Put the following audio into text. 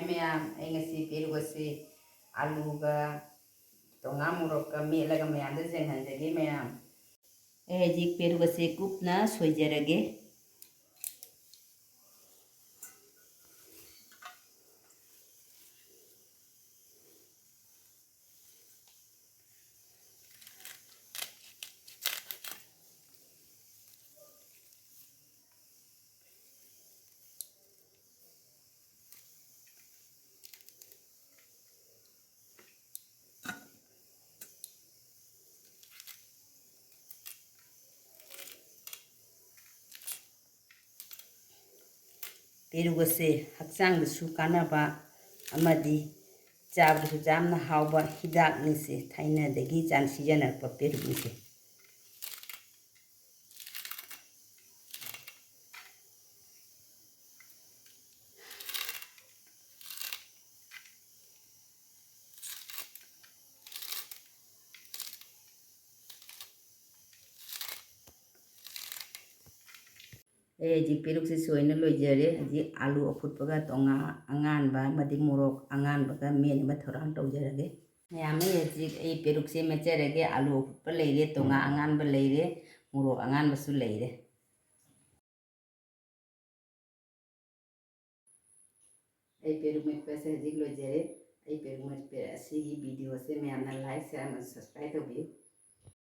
ma'am, ay nga si Peruk si aluga tonga murokka melaga ma'am da zenhanjagi ma'am. Ay hajik Peruk si kupna soijarage. Peruk si hakchang da su kanaba amadi ꯆꯥꯕꯗꯁꯨ ꯌꯥꯝꯅ ꯍꯥꯎꯕ ꯍꯤꯗꯥꯛꯅꯤꯁꯦ ꯊꯥꯏꯅꯗꯒꯤ ꯁꯤꯖꯤꯟꯅꯔꯛꯄ ꯄꯦꯔꯨꯛꯅꯤꯁꯦ ꯑꯩ ꯍꯧꯖꯤꯛ ꯄꯦꯔꯨꯛꯁꯦ ꯁꯣꯏꯅ ꯂꯣꯏꯖꯔꯦ ꯍꯧꯖꯤꯛ ꯑꯥꯂꯨ ꯑꯐꯨꯠꯄꯒ ꯇꯣꯉꯥ ꯑꯉꯥꯟꯕ ꯑꯃꯗꯤ ꯃꯣꯔꯣꯛ ꯑꯉꯥꯟꯕꯒ ꯃꯦꯠꯅꯕ ꯊꯧꯔꯥꯡ ꯇꯧꯖꯔꯒꯦ ꯃꯌꯥꯝ ꯍꯧꯖꯤꯛ ꯑꯩ ꯄꯦꯔꯨꯛꯁꯦ ꯃꯦꯠꯆꯔꯒꯦ ꯑꯥꯂꯨ ꯑꯐꯨꯠꯄ ꯂꯩꯔꯦ ꯇꯣꯉꯥ ꯑꯉꯥꯟꯕ ꯂꯩꯔꯦ ꯃꯣꯔꯣꯛ ꯑꯉꯥꯟꯕꯁꯨ ꯂꯩꯔꯦ ꯑꯩ ꯄꯦꯔꯨꯛ ꯃꯦꯠꯄꯁꯦ ꯍꯧꯖꯤꯛ ꯂꯣꯏꯖꯔꯦ ꯑꯩ ꯄꯦꯔꯨꯛ ꯃꯦꯠꯄ ꯑꯁꯤꯒꯤ ꯚꯤꯗꯤꯑꯣꯁꯦ ꯃꯌꯥꯝꯅ ꯂꯥꯏꯛ ꯁꯦꯌꯔ ꯑꯃꯁꯨꯡ ꯁꯕꯁꯀ꯭ꯔꯥꯏꯕ ꯇꯧꯕꯤꯌꯨ